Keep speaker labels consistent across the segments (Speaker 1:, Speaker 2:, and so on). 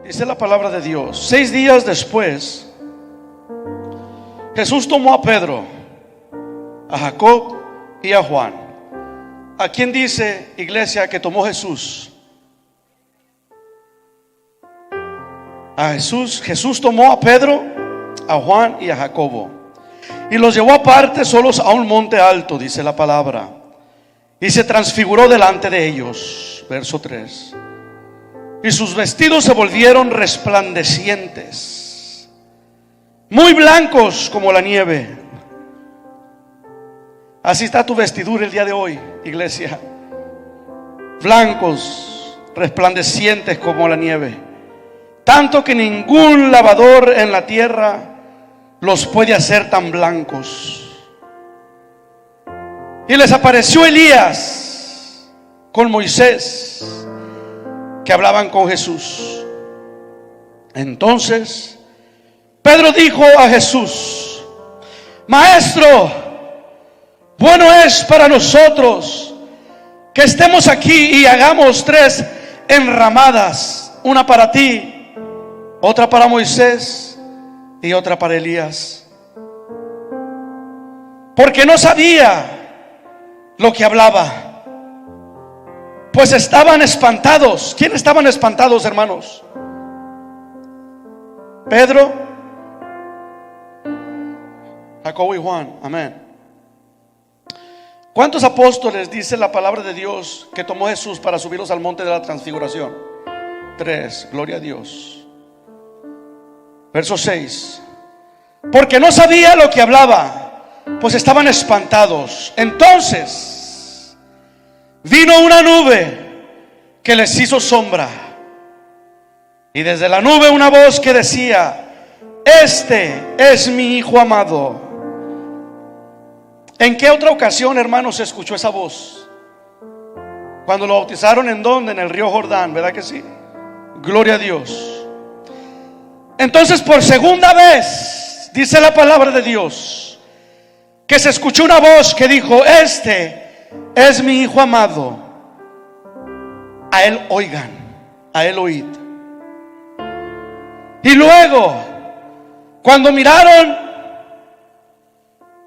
Speaker 1: Dice la palabra de Dios: 6 días después, Jesús tomó a Pedro, a Jacob y a Juan. ¿A quién dice, iglesia, que tomó Jesús? A Jesús. Jesús tomó a Pedro, a Juan y a Jacobo, y los llevó aparte solos a un monte alto, dice la palabra, y se transfiguró delante de ellos. Verso 3. Y sus vestidos se volvieron resplandecientes, muy blancos como la nieve. Así está tu vestidura el día de hoy, iglesia. Blancos, resplandecientes como la nieve, tanto que ningún lavador en la tierra los puede hacer tan blancos. Y les apareció Elías con Moisés, que hablaban con Jesús. Entonces Pedro dijo a Jesús: Maestro, bueno es para nosotros que estemos aquí y hagamos 3 enramadas, una para ti, otra para Moisés y otra para Elías. Porque no sabía lo que hablaba, pues estaban espantados. ¿Quién estaban espantados, hermanos? Pedro, Jacobo y Juan. Amén. ¿Cuántos apóstoles dice la palabra de Dios que tomó Jesús para subirlos al monte de la transfiguración? 3, gloria a Dios. Verso 6. Porque no sabía lo que hablaba, pues estaban espantados. Entonces vino una nube que les hizo sombra, y desde la nube una voz que decía: Este es mi Hijo amado. ¿En qué otra ocasión, hermanos, se escuchó esa voz? Cuando lo bautizaron, ¿en dónde? En el río Jordán, ¿verdad que sí? Gloria a Dios. Entonces, por segunda vez, dice la palabra de Dios, que se escuchó una voz que dijo: Este es mi Hijo amado, a Él oigan, a Él oíd. Y luego, cuando miraron,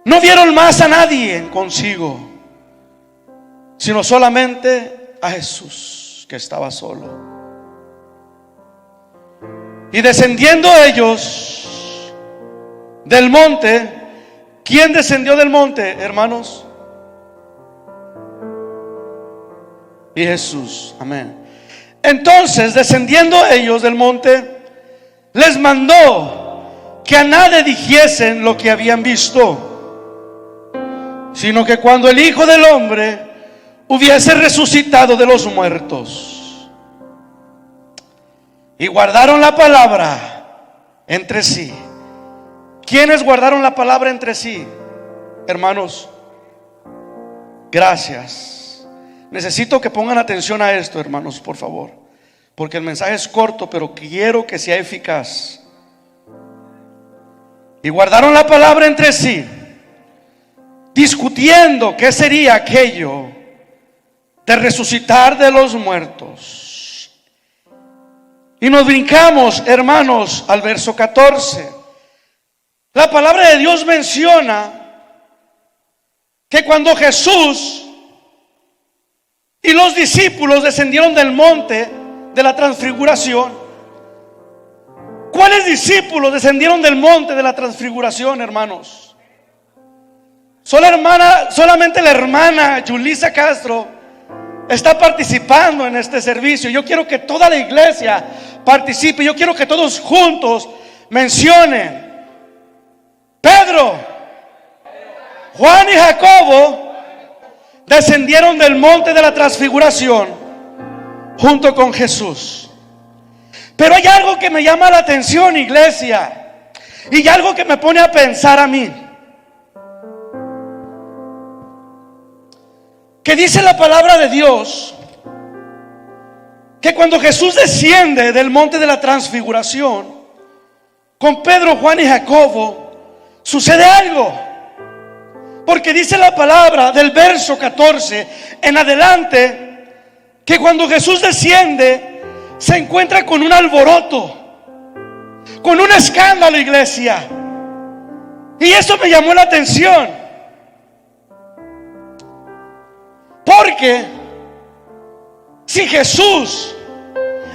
Speaker 1: no vieron más a nadie consigo, sino solamente a Jesús, que estaba solo. Y descendiendo ellos del monte, ¿quién descendió del monte, hermanos? Y Jesús. Amén. Entonces, descendiendo ellos del monte, les mandó que a nadie dijesen lo que habían visto, sino que cuando el Hijo del Hombre hubiese resucitado de los muertos. Y guardaron la palabra entre sí. ¿Quiénes guardaron la palabra entre sí, hermanos? Gracias. Necesito que pongan atención a esto, hermanos, por favor, porque el mensaje es corto, pero quiero que sea eficaz. Y guardaron la palabra entre sí, discutiendo qué sería aquello de resucitar de los muertos. Y nos brincamos, hermanos, al verso 14. La palabra de Dios menciona que cuando Jesús y los discípulos descendieron del monte de la transfiguración. ¿Cuáles discípulos descendieron del monte de la transfiguración, hermanos? Solamente la hermana Yulisa Castro está participando en este servicio. Yo quiero que toda la iglesia participe. Yo quiero que todos juntos mencionen: Pedro, Juan y Jacobo descendieron del monte de la transfiguración junto con Jesús. Pero hay algo que me llama la atención, iglesia, y algo que me pone a pensar a mí. Que dice la palabra de Dios que cuando Jesús desciende del monte de la transfiguración con Pedro, Juan y Jacobo, sucede algo. Porque dice la palabra del verso 14 en adelante que cuando Jesús desciende, se encuentra con un alboroto, con un escándalo, iglesia. Y eso me llamó la atención, porque si Jesús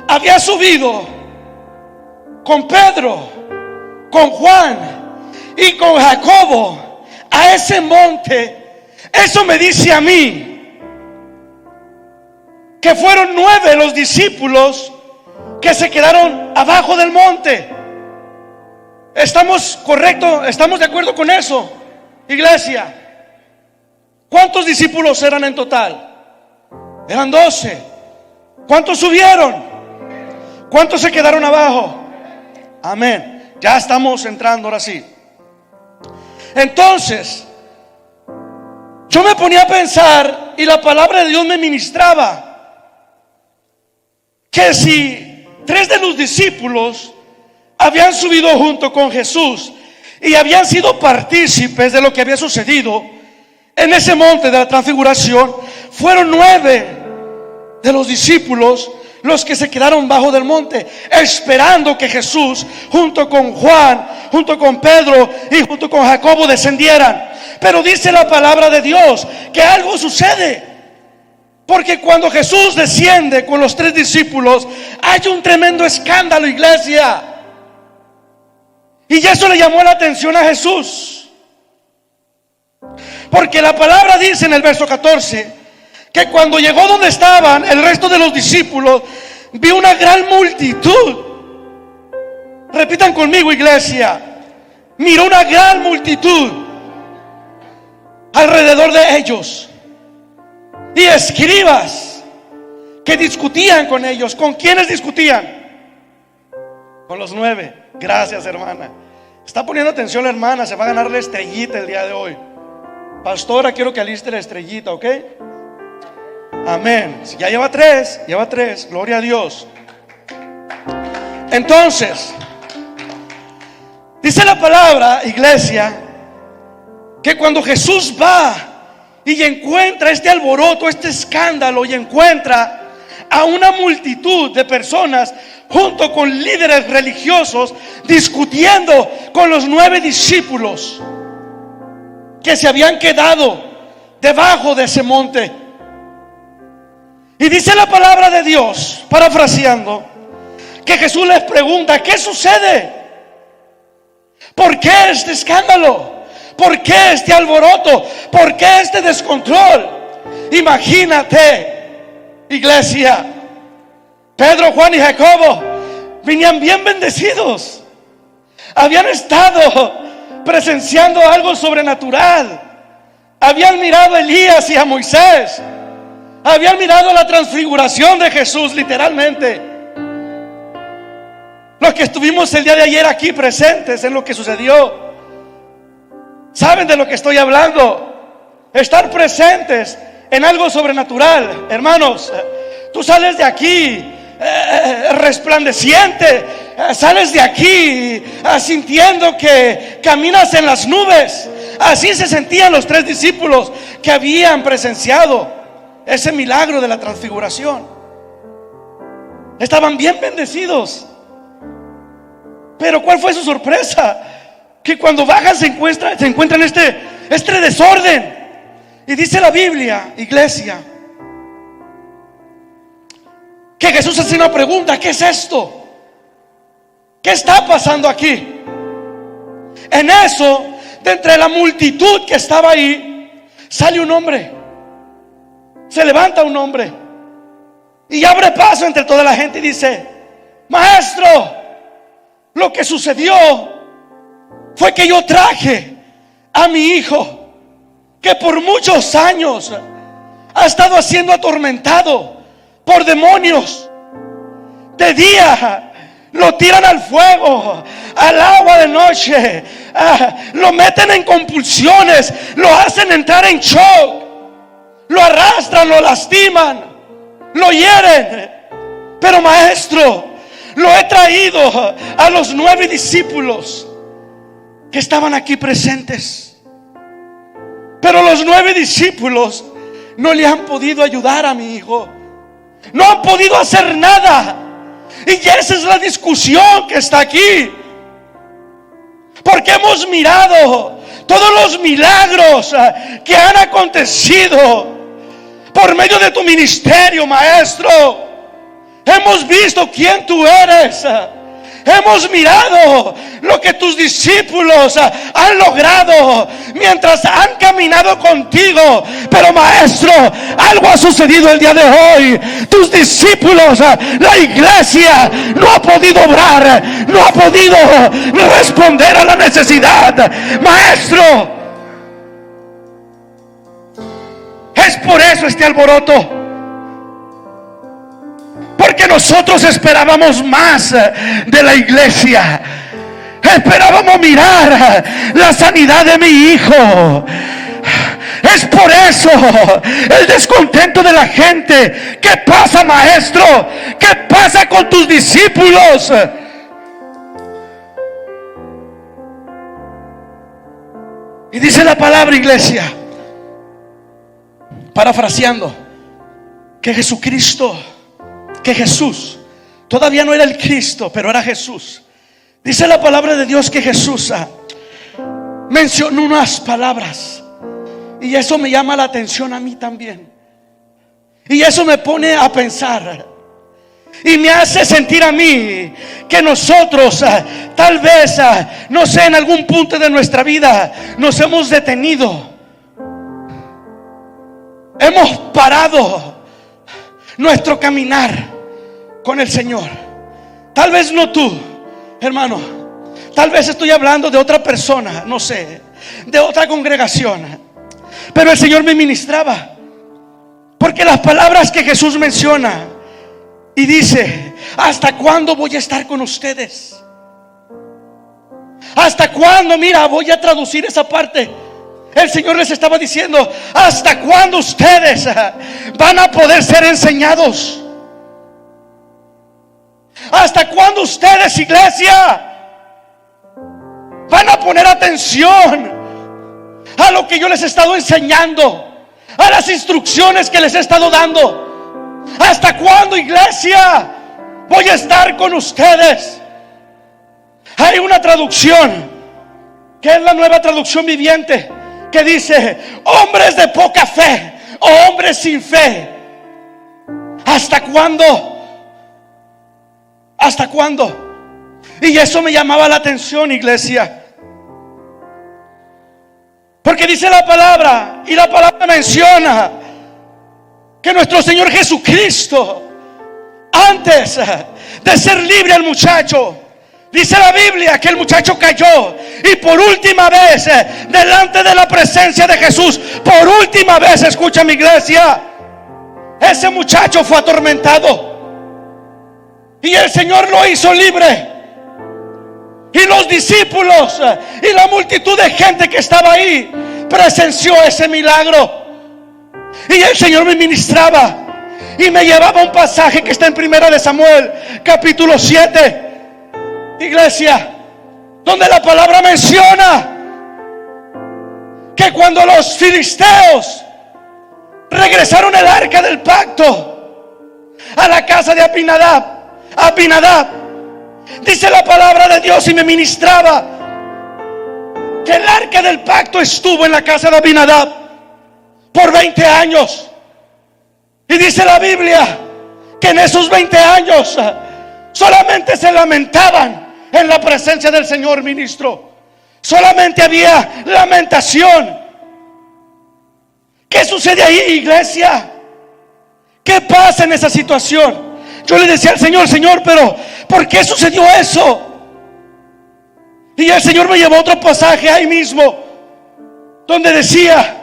Speaker 1: había subido con Pedro, con Juan y con Jacobo a ese monte, eso me dice a mí que fueron 9 los discípulos que se quedaron abajo del monte. ¿Estamos correctos? ¿Estamos de acuerdo con eso, iglesia? ¿Cuántos discípulos eran en total? Eran 12. ¿Cuántos subieron? ¿Cuántos se quedaron abajo? Amén. Ya estamos entrando ahora sí. Entonces, yo me ponía a pensar y la palabra de Dios me ministraba que si 3 de los discípulos habían subido junto con Jesús y habían sido partícipes de lo que había sucedido en ese monte de la transfiguración, fueron 9 de los discípulos los que se quedaron bajo del monte, esperando que Jesús, junto con Juan, junto con Pedro y junto con Jacobo, descendieran. Pero dice la palabra de Dios que algo sucede, porque cuando Jesús desciende con los 3 discípulos, hay un tremendo escándalo, iglesia. Y eso le llamó la atención a Jesús, porque la palabra dice en el verso 14 que cuando llegó donde estaban el resto de los discípulos, vio una gran multitud. Repitan conmigo, iglesia. Miró una gran multitud alrededor de ellos y escribas que discutían con ellos. ¿Con quiénes discutían? Con los 9. Gracias, hermana. Está poniendo atención la hermana. Se va a ganar la estrellita el día de hoy. Pastora, quiero que aliste la estrellita, ¿ok? Amén. Si ya lleva 3, gloria a Dios. Entonces, dice la palabra, iglesia, que cuando Jesús va y encuentra este alboroto, este escándalo, y encuentra a una multitud de personas junto con líderes religiosos discutiendo con los 9 discípulos que se habían quedado debajo de ese monte. Y dice la palabra de Dios, parafraseando, que Jesús les pregunta: ¿qué sucede? ¿Por qué este escándalo? ¿Por qué este alboroto? ¿Por qué este descontrol? Imagínate, iglesia, Pedro, Juan y Jacobo venían bien bendecidos. Habían estado presenciando algo sobrenatural. Habían mirado a Elías y a Moisés. Habían mirado la transfiguración de Jesús, literalmente. Los que estuvimos el día de ayer aquí presentes en lo que sucedió, saben de lo que estoy hablando. Estar presentes en algo sobrenatural. Hermanos, tú sales de aquí resplandeciente. Sales de aquí sintiendo que caminas en las nubes. Así se sentían los 3 discípulos que habían presenciado ese milagro de la transfiguración. Estaban bien bendecidos. Pero ¿cuál fue su sorpresa? Que cuando bajan se encuentran este desorden. Y dice la Biblia, iglesia, que Jesús hace una pregunta: ¿qué es esto? ¿Qué está pasando aquí? En eso, de entre la multitud que estaba ahí, sale un hombre. Se levanta un hombre y abre paso entre toda la gente y dice: maestro, lo que sucedió fue que yo traje a mi hijo, que por muchos años ha estado siendo atormentado por demonios. De día lo tiran al fuego, al agua de noche, lo meten en compulsiones, lo hacen entrar en shock, lo arrastran, lo lastiman, lo hieren. Pero maestro, lo he traído a los 9 discípulos que estaban aquí presentes. Pero los 9 discípulos no le han podido ayudar a mi hijo. No han podido hacer nada. Y esa es la discusión que está aquí. Porque hemos mirado todos los milagros que han acontecido por medio de tu ministerio, maestro. Hemos visto quién tú eres. Hemos mirado lo que tus discípulos han logrado mientras han caminado contigo. Pero maestro, algo ha sucedido el día de hoy. Tus discípulos, la iglesia, no ha podido obrar, no ha podido responder a la necesidad. Maestro, es por eso este alboroto. Porque nosotros esperábamos más de la iglesia. Esperábamos mirar la sanidad de mi hijo. Es por eso el descontento de la gente. ¿Qué pasa, maestro? ¿Qué pasa con tus discípulos? Y dice la palabra, iglesia, parafraseando, que Jesús todavía no era el Cristo, pero era Jesús. Dice la palabra de Dios que Jesús mencionó unas palabras, y eso me llama la atención a mí también, y eso me pone a pensar y me hace sentir a mí que nosotros tal vez, no sé, en algún punto de nuestra vida nos hemos detenido, hemos parado nuestro caminar con el Señor. Tal vez no tú, hermano, tal vez estoy hablando de otra persona, no sé, de otra congregación, pero el Señor me ministraba, porque las palabras que Jesús menciona y dice: ¿hasta cuándo voy a estar con ustedes? ¿Hasta cuándo? Mira, voy a traducir esa parte. El Señor les estaba diciendo: ¿hasta cuándo ustedes van a poder ser enseñados? ¿Hasta cuándo ustedes, iglesia, van a poner atención a lo que yo les he estado enseñando, a las instrucciones que les he estado dando? ¿Hasta cuándo, iglesia, voy a estar con ustedes? Hay una traducción que es la Nueva Traducción Viviente, que dice: hombres de poca fe o hombres sin fe. ¿Hasta cuándo? ¿Hasta cuándo? Y eso me llamaba la atención, iglesia, porque dice la palabra, y la palabra menciona que nuestro Señor Jesucristo, antes de ser libre el muchacho, dice la Biblia que el muchacho cayó, y por última vez delante de la presencia de Jesús, por última vez, escucha mi iglesia, ese muchacho fue atormentado y el Señor lo hizo libre. Y los discípulos y la multitud de gente que estaba ahí presenció ese milagro. Y el Señor me ministraba y me llevaba a un pasaje que está en 1 de Samuel, capítulo 7, iglesia, donde la palabra menciona que cuando los filisteos regresaron el arca del pacto a la casa de Abinadab, dice la palabra de Dios y me ministraba que el arca del pacto estuvo en la casa de Abinadab por 20 años. Y dice la Biblia que en esos 20 años solamente se lamentaban en la presencia del Señor, ministro. Solamente había lamentación. ¿Qué sucede ahí, iglesia? ¿Qué pasa en esa situación? Yo le decía al Señor: Señor, pero ¿por qué sucedió eso? Y el Señor me llevó a otro pasaje ahí mismo, donde decía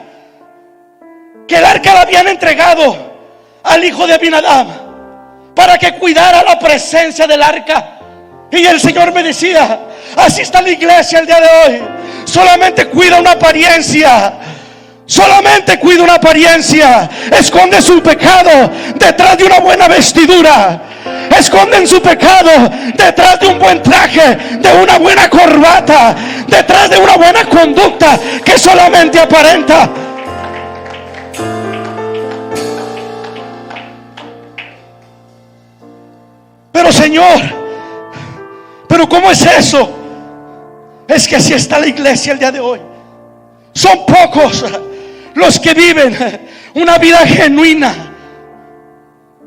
Speaker 1: que el arca la habían entregado al hijo de Abinadab para que cuidara la presencia del arca. Y el Señor me decía: así está la iglesia el día de hoy, solamente cuida una apariencia. Solamente cuida una apariencia. Esconde su pecado detrás de una buena vestidura. Esconden su pecado detrás de un buen traje, de una buena corbata, detrás de una buena conducta que solamente aparenta. Pero Señor, ¿pero cómo es eso? Es que así está la iglesia el día de hoy. Son pocos los que viven una vida genuina.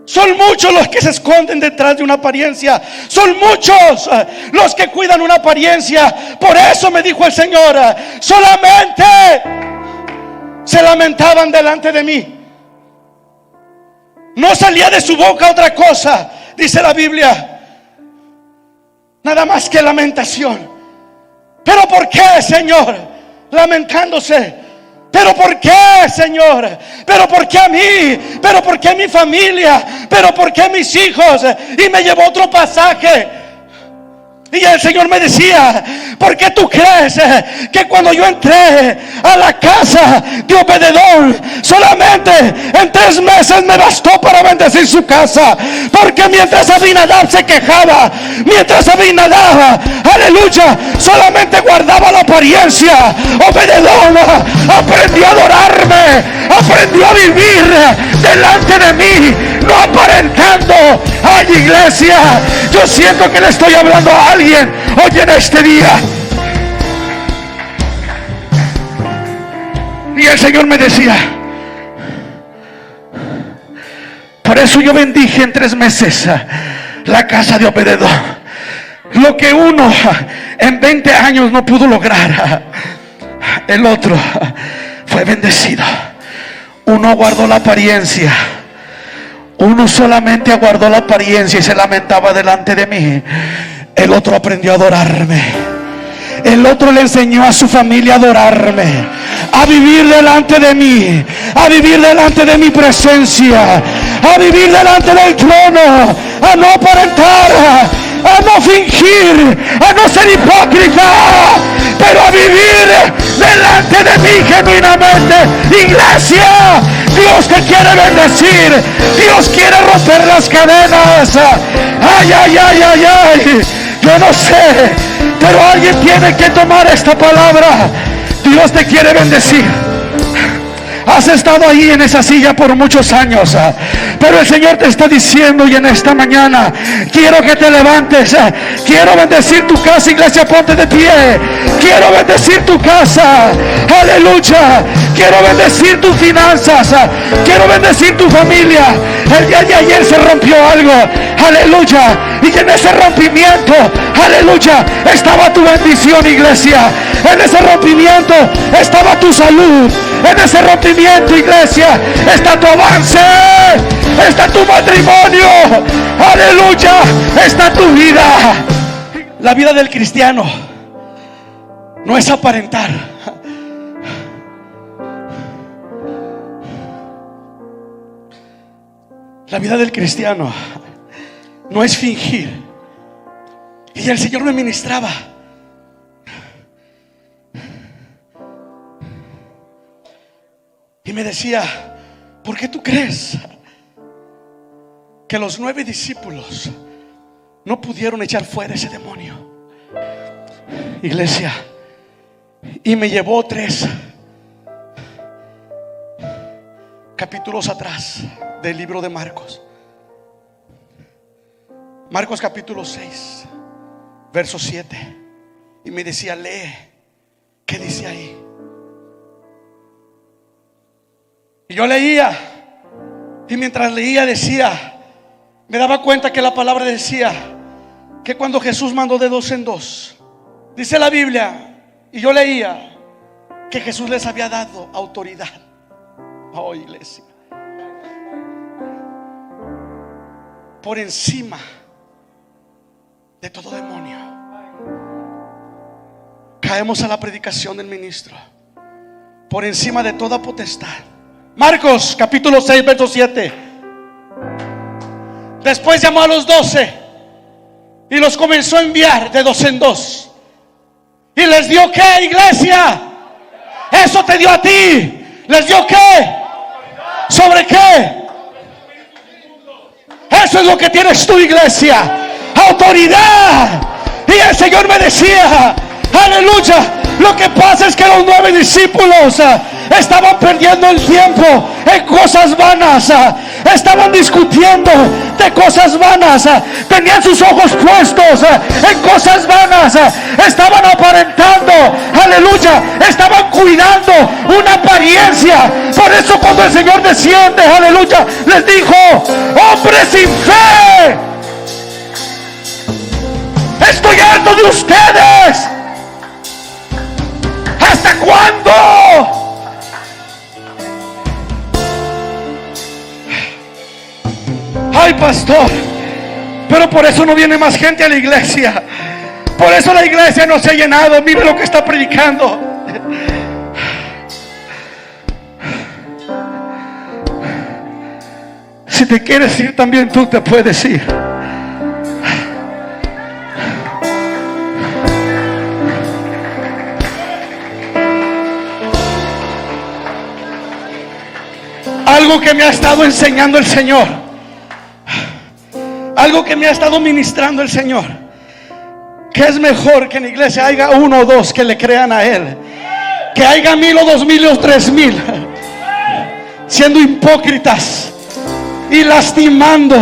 Speaker 1: Son muchos los que se esconden detrás de una apariencia. Son muchos los que cuidan una apariencia. Por eso me dijo el Señor, solamente se lamentaban delante de mí. No salía de su boca otra cosa, dice la Biblia, nada más que lamentación. ¿Pero por qué, Señor? Lamentándose. ¿Pero por qué, Señor? ¿Pero por qué a mí? ¿Pero por qué a mi familia? ¿Pero por qué a mis hijos? Y me llevó otro pasaje. Y el Señor me decía, ¿por qué tú crees que cuando yo entré a la casa de Obededón, solamente en 3 meses me bastó para bendecir su casa? Porque mientras Abinadab se quejaba, mientras Abinadab, aleluya, solamente guardaba la apariencia, Obededón aprendió a adorarme, aprendió a vivir delante de mí, no aparentando. Ay, iglesia, yo siento que le estoy hablando a alguien hoy en este día. Y el Señor me decía, por eso yo bendije en 3 meses la casa de Obededón. Lo que uno en 20 años no pudo lograr, el otro fue bendecido. Uno guardó la apariencia. Uno solamente aguardó la apariencia y se lamentaba delante de mí. El otro aprendió a adorarme. El otro le enseñó a su familia a adorarme, a vivir delante de mí, a vivir delante de mi presencia, a vivir delante del trono, a no aparentar, a no fingir, a no ser hipócrita, pero a vivir delante de mí genuinamente. Iglesia, Dios te quiere bendecir, Dios quiere romper las cadenas. Ay, ay, ay, ay, ay. Yo no sé, pero alguien tiene que tomar esta palabra. Dios te quiere bendecir. Has estado ahí en esa silla por muchos años, pero el Señor te está diciendo, y en esta mañana quiero que te levantes. Quiero bendecir tu casa, iglesia, ponte de pie. Quiero bendecir tu casa, aleluya. Quiero bendecir tus finanzas, quiero bendecir tu familia. El día de ayer se rompió algo, aleluya, y en ese rompimiento, aleluya, estaba tu bendición, iglesia. En ese rompimiento estaba tu salud. En ese rompimiento, iglesia, está tu avance, está tu matrimonio, aleluya, está tu vida. La vida del cristiano no es aparentar. La vida del cristiano no es fingir. Y el Señor me ministraba. Y me decía, ¿por qué tú crees que los 9 discípulos no pudieron echar fuera ese demonio? Iglesia, y me llevó 3 capítulos atrás del libro de Marcos. Marcos capítulo 6, verso 7. Y me decía, lee, ¿qué dice ahí? Y yo leía, y mientras leía decía, me daba cuenta que la palabra decía que cuando Jesús mandó de 2 en 2, dice la Biblia, y yo leía que Jesús les había dado autoridad. Oh, iglesia, por encima de todo demonio. Caemos a la predicación del ministro. Por encima de toda potestad. Marcos capítulo 6, verso 7. Después llamó a los 12 y los comenzó a enviar de 2 en 2. Y les dio, ¿qué, iglesia? Eso te dio a ti. ¿Les dio qué? ¿Sobre qué? Eso es lo que tienes tú, iglesia. Autoridad. Y el Señor me decía, aleluya, lo que pasa es que los 9 discípulos estaban perdiendo el tiempo en cosas vanas. Estaban discutiendo de cosas vanas, tenían sus ojos puestos en cosas vanas, estaban aparentando, aleluya, estaban cuidando una apariencia. Por eso cuando el Señor desciende, aleluya, les dijo: hombres sin fe, estoy harto de ustedes. ¿Hasta cuándo? Ay, pastor, pero por eso no viene más gente a la iglesia. Por eso la iglesia no se ha llenado. Mire lo que está predicando. Si te quieres ir también, tú te puedes ir. Algo que me ha estado enseñando el Señor, algo que me ha estado ministrando el Señor, que es mejor que en la iglesia haya 1 o 2 que le crean a Él, que haya 1000 o 2000 o 3000 siendo hipócritas y lastimando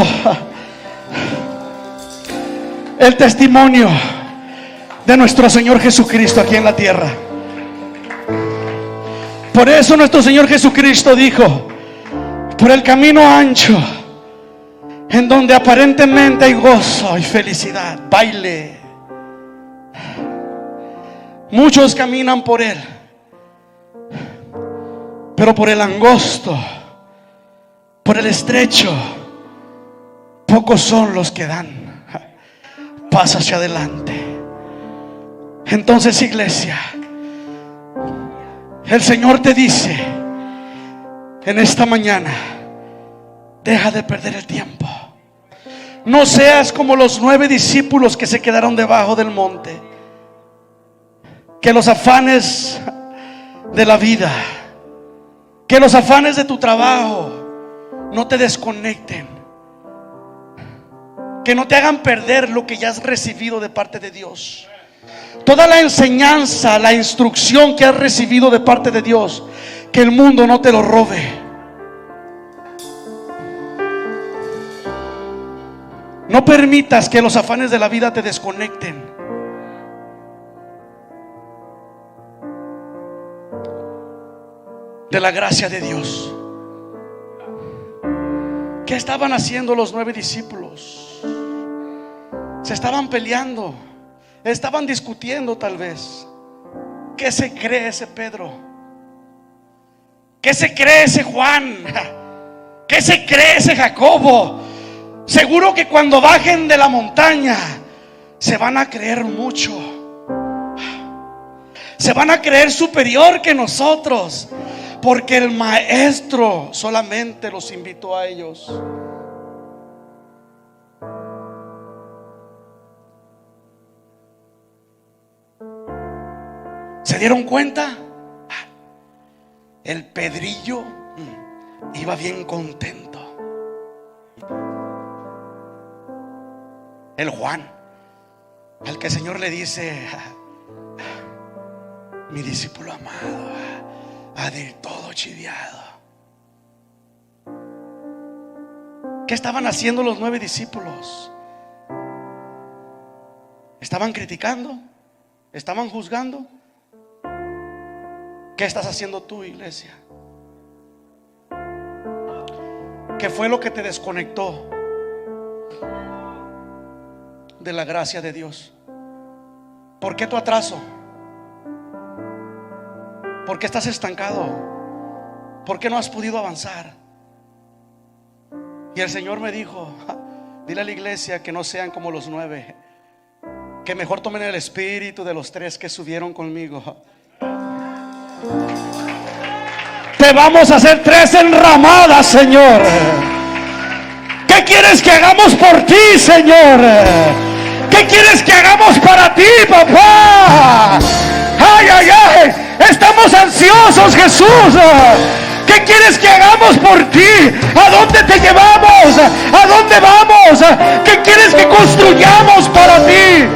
Speaker 1: el testimonio de nuestro Señor Jesucristo aquí en la tierra. Por eso nuestro Señor Jesucristo dijo: por el camino ancho, en donde aparentemente hay gozo y felicidad, baile, muchos caminan por él, pero por el angosto, por el estrecho, pocos son los que dan paso hacia adelante. Entonces, iglesia, el Señor te dice en esta mañana: deja de perder el tiempo. No seas como los 9 discípulos que se quedaron debajo del monte. Que los afanes de la vida, que los afanes de tu trabajo no te desconecten, que no te hagan perder lo que ya has recibido de parte de Dios. Toda la enseñanza, la instrucción que has recibido de parte de Dios, que el mundo no te lo robe. No permitas que los afanes de la vida te desconecten. De la gracia de Dios. ¿Qué estaban haciendo los 9 discípulos? Se estaban peleando, estaban discutiendo tal vez. ¿Qué se cree ese Pedro? ¿Qué se cree ese Juan? ¿Qué se cree ese Jacobo? Seguro que cuando bajen de la montaña se van a creer mucho. Se van a creer superior que nosotros, porque el maestro solamente los invitó a ellos. ¿Se dieron cuenta? El Pedrillo iba bien contento. El Juan, al que el Señor le dice: mi discípulo amado, ha de ir todo chiviado. ¿Qué estaban haciendo los 9 discípulos? ¿Estaban criticando? ¿Estaban juzgando? ¿Qué estás haciendo tú, iglesia? ¿Qué fue lo que te desconectó de la gracia de Dios? ¿Por qué tu atraso? ¿Por qué estás estancado? ¿Por qué no has podido avanzar? Y el Señor me dijo: dile a la iglesia que no sean como los 9, que mejor tomen el espíritu de los 3 que subieron conmigo. Te vamos a hacer 3 enramadas, Señor. ¿Qué quieres que hagamos por ti, Señor? ¿Qué quieres que hagamos para ti, papá? Ay, ay, ay, estamos ansiosos, Jesús. ¿Qué quieres que hagamos por ti? ¿A dónde te llevamos? ¿A dónde vamos? ¿Qué quieres que construyamos para ti?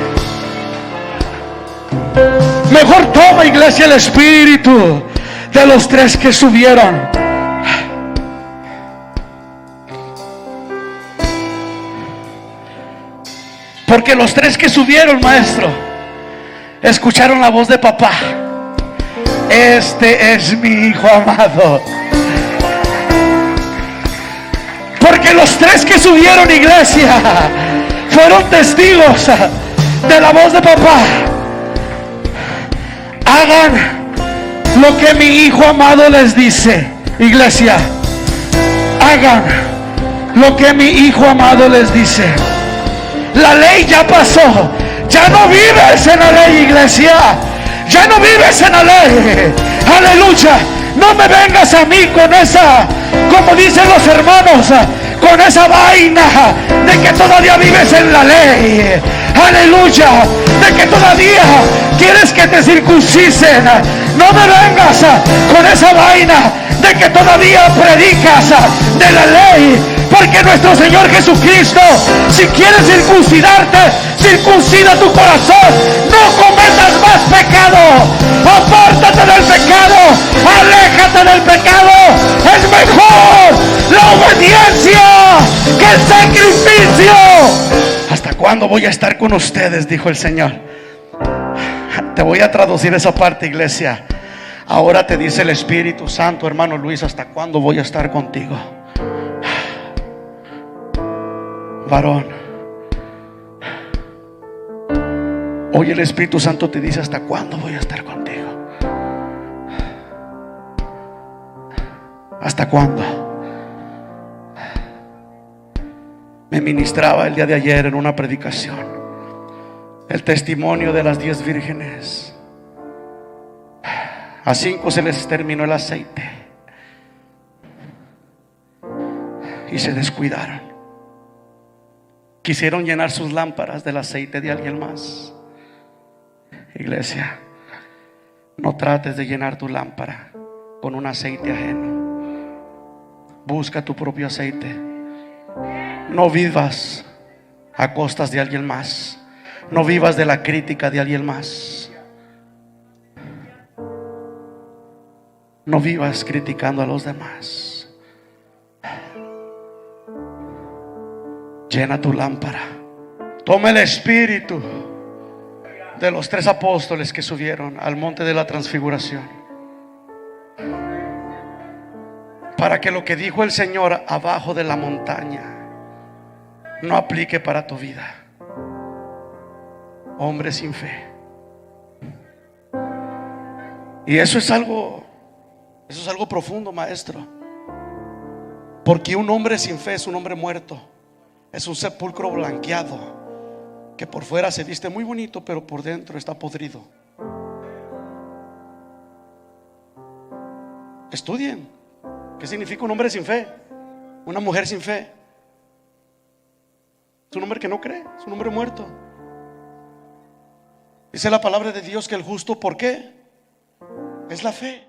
Speaker 1: Mejor toma, iglesia, el espíritu de los 3 que subieron. Porque los tres que subieron, maestro, escucharon la voz de papá. Este es mi hijo amado. Porque los tres que subieron, iglesia, fueron testigos de la voz de papá. Hagan lo que mi hijo amado les dice, iglesia. Hagan lo que mi hijo amado les dice. La ley ya pasó. Ya no vives en la ley, iglesia. Ya no vives en la ley. Aleluya. No me vengas a mí con esa, como dicen los hermanos, con esa vaina de que todavía vives en la ley. Aleluya. De que todavía quieres que te circuncisen. No me vengas con esa vaina de que todavía predicas de la ley. Porque nuestro Señor Jesucristo, si quieres circuncidarte, circuncida tu corazón. No cometas más pecado. Apártate del pecado. Aléjate del pecado. Es mejor la obediencia que el sacrificio. ¿Hasta cuándo voy a estar con ustedes?, dijo el Señor. Te voy a traducir esa parte, iglesia. Ahora te dice el Espíritu Santo, hermano Luis, ¿hasta cuándo voy a estar contigo? Varón, hoy el Espíritu Santo te dice: ¿hasta cuándo voy a estar contigo? ¿Hasta cuándo? Me ministraba el día de ayer en una predicación el testimonio de las 10 vírgenes. A 5 se les terminó el aceite y se descuidaron. Quisieron llenar sus lámparas del aceite de alguien más. Iglesia, no trates de llenar tu lámpara con un aceite ajeno. Busca tu propio aceite. No vivas a costas de alguien más. No vivas de la crítica de alguien más. No vivas criticando a los demás. Llena tu lámpara. Toma el espíritu de los 3 apóstoles que subieron al monte de la transfiguración, para que lo que dijo el Señor abajo de la montaña no aplique para tu vida. Hombre sin fe. Y eso es algo profundo, maestro. Porque un hombre sin fe es un hombre muerto. Es un sepulcro blanqueado, que por fuera se viste muy bonito, pero por dentro está podrido. Estudien qué significa un hombre sin fe, una mujer sin fe. Es un hombre que no cree, es un hombre muerto. Dice la palabra de Dios que el justo, ¿por qué? Es la fe.